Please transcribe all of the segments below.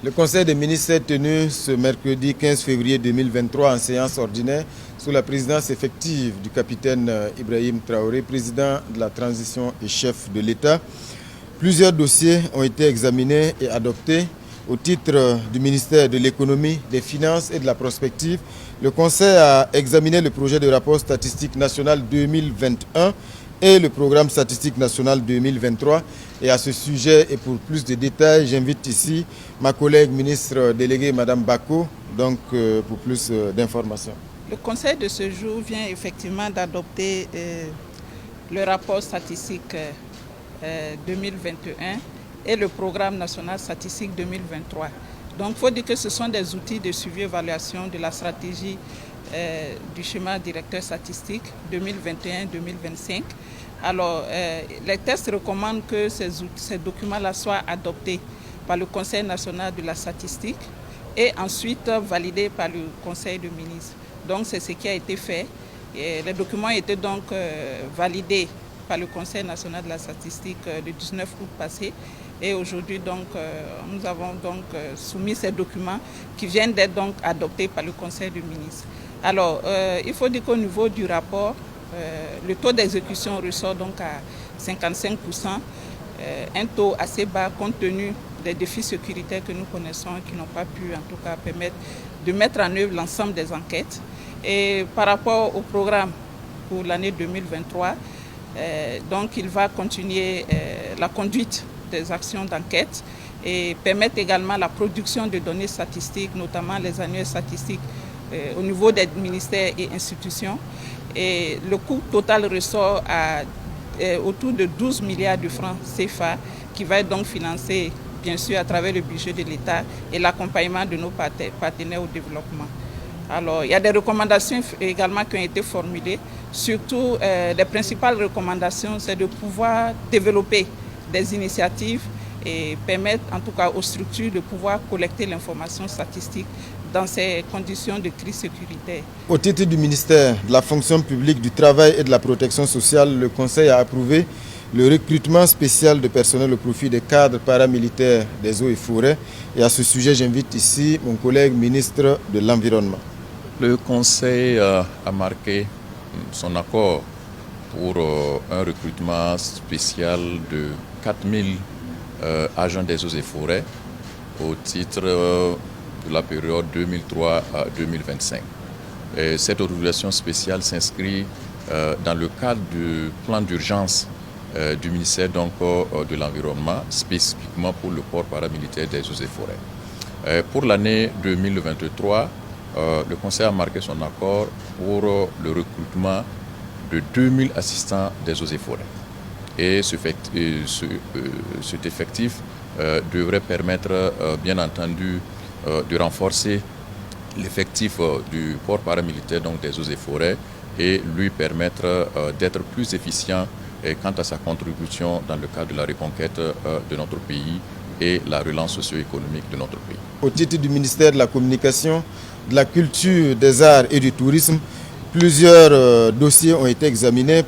Le Conseil des ministres est tenu ce mercredi 15 février 2023 en séance ordinaire sous la présidence effective du capitaine Ibrahim Traoré, président de la transition et chef de l'État. Plusieurs dossiers ont été examinés et adoptés au titre du ministère de l'économie, des finances et de la prospective. Le Conseil a examiné le projet de rapport statistique national 2021 et le programme statistique national 2023. Et à ce sujet et pour plus de détails, j'invite ici ma collègue ministre déléguée, Madame Bako, donc pour plus d'informations. Le Conseil de ce jour vient effectivement d'adopter le rapport statistique 2021 et le programme national statistique 2023. Donc il faut dire que ce sont des outils de suivi et évaluation de la stratégie du schéma directeur statistique 2021-2025. Alors, les tests recommandent que ces documents-là soient adoptés par le Conseil national de la statistique et ensuite validés par le Conseil des ministres. Donc, c'est ce qui a été fait. Et les documents étaient donc validés par le Conseil national de la statistique le 19 août passé. Et aujourd'hui, donc, nous avons donc soumis ces documents qui viennent d'être donc adoptés par le Conseil des ministres. Alors, il faut dire qu'au niveau du rapport, le taux d'exécution ressort donc à 55%, un taux assez bas compte tenu des défis sécuritaires que nous connaissons et qui n'ont pas pu en tout cas permettre de mettre en œuvre l'ensemble des enquêtes. Et par rapport au programme pour l'année 2023, donc il va continuer la conduite des actions d'enquête et permettre également la production de données statistiques, notamment les annuaires statistiques au niveau des ministères et institutions. Et le coût total ressort à autour de 12 milliards de francs CFA qui va être donc financé bien sûr à travers le budget de l'État et l'accompagnement de nos partenaires au développement. Alors il y a des recommandations également qui ont été formulées. Surtout les principales recommandations, c'est de pouvoir développer des initiatives et permettre en tout cas aux structures de pouvoir collecter l'information statistique dans ces conditions de crise sécuritaire. Au titre du ministère de la fonction publique, du travail et de la protection sociale, le Conseil a approuvé le recrutement spécial de personnel au profit des cadres paramilitaires des eaux et forêts. Et à ce sujet, j'invite ici mon collègue ministre de l'Environnement. Le Conseil a marqué son accord pour un recrutement spécial de 4000 agents des eaux et forêts au titre de la période 2003 à 2025. Et cette autorisation spéciale s'inscrit dans le cadre du plan d'urgence du ministère de l'Environnement, spécifiquement pour le corps paramilitaire des eaux et forêts. Pour l'année 2023, le Conseil a marqué son accord pour le recrutement de 2000 assistants des eaux et forêts. Et cet effectif devrait permettre, bien entendu, de renforcer l'effectif du corps paramilitaire donc des eaux et forêts et lui permettre d'être plus efficient quant à sa contribution dans le cadre de la reconquête de notre pays et la relance socio-économique de notre pays. Au titre du ministère de la Communication, de la Culture, des Arts et du Tourisme, plusieurs dossiers ont été examinés,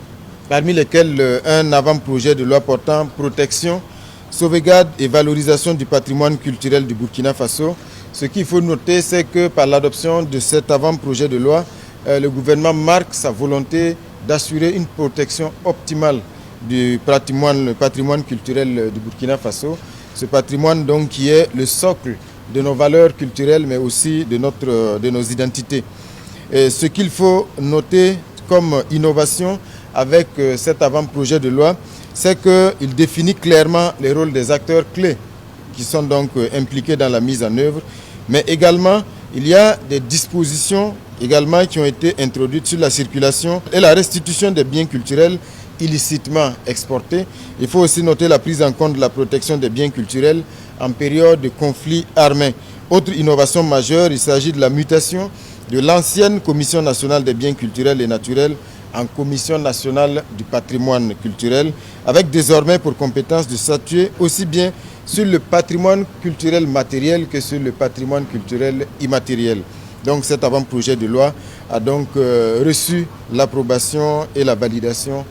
parmi lesquels un avant-projet de loi portant protection, sauvegarde et valorisation du patrimoine culturel du Burkina Faso. Ce qu'il faut noter, c'est que par l'adoption de cet avant-projet de loi, le gouvernement marque sa volonté d'assurer une protection optimale du patrimoine culturel du Burkina Faso. Ce patrimoine donc qui est le socle de nos valeurs culturelles mais aussi de nos identités. Et ce qu'il faut noter comme innovation avec cet avant-projet de loi, c'est qu'il définit clairement les rôles des acteurs clés qui sont donc impliqués dans la mise en œuvre, mais également il y a des dispositions également qui ont été introduites sur la circulation et la restitution des biens culturels illicitement exportés. Il faut aussi noter la prise en compte de la protection des biens culturels en période de conflit armé. Autre innovation majeure, il s'agit de la mutation de l'ancienne Commission nationale des biens culturels et naturels en Commission nationale du patrimoine culturel, avec désormais pour compétence de statuer aussi bien sur le patrimoine culturel matériel que sur le patrimoine culturel immatériel. Donc cet avant-projet de loi a donc reçu l'approbation et la validation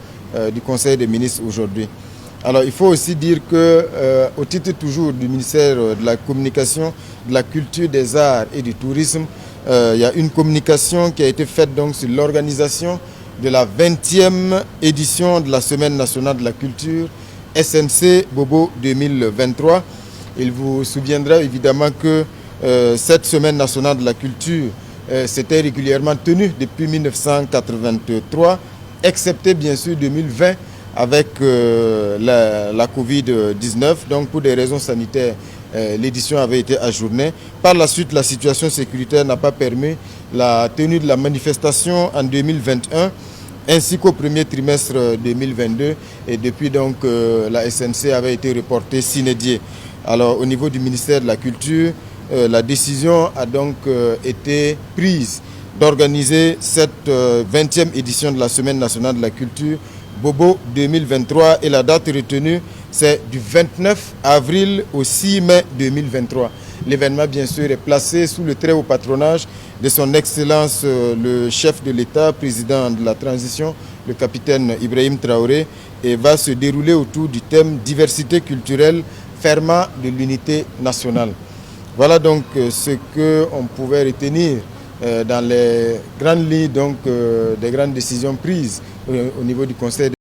du Conseil des ministres aujourd'hui. Alors il faut aussi dire que au titre toujours du ministère de la Communication, de la Culture, des Arts et du Tourisme, il y a une communication qui a été faite donc sur l'organisation de la 20e édition de la Semaine nationale de la culture SNC Bobo 2023. Il vous souviendra évidemment que cette Semaine nationale de la culture s'était régulièrement tenue depuis 1983, excepté bien sûr 2020 avec la Covid-19. Donc pour des raisons sanitaires, l'édition avait été ajournée. Par la suite, la situation sécuritaire n'a pas permis la tenue de la manifestation en 2021 ainsi qu'au premier trimestre 2022. Et depuis donc, la SNC avait été reportée sine die. Alors au niveau du ministère de la Culture, la décision a donc été prise d'organiser cette 20e édition de la Semaine nationale de la culture Bobo 2023 et la date retenue c'est du 29 avril au 6 mai 2023. L'événement bien sûr est placé sous le très haut patronage de son Excellence le chef de l'État, président de la transition, le capitaine Ibrahim Traoré, et va se dérouler autour du thème diversité culturelle, ferment de l'unité nationale. Voilà donc ce qu'on pouvait retenir dans les grandes lignes donc, des grandes décisions prises au niveau du Conseil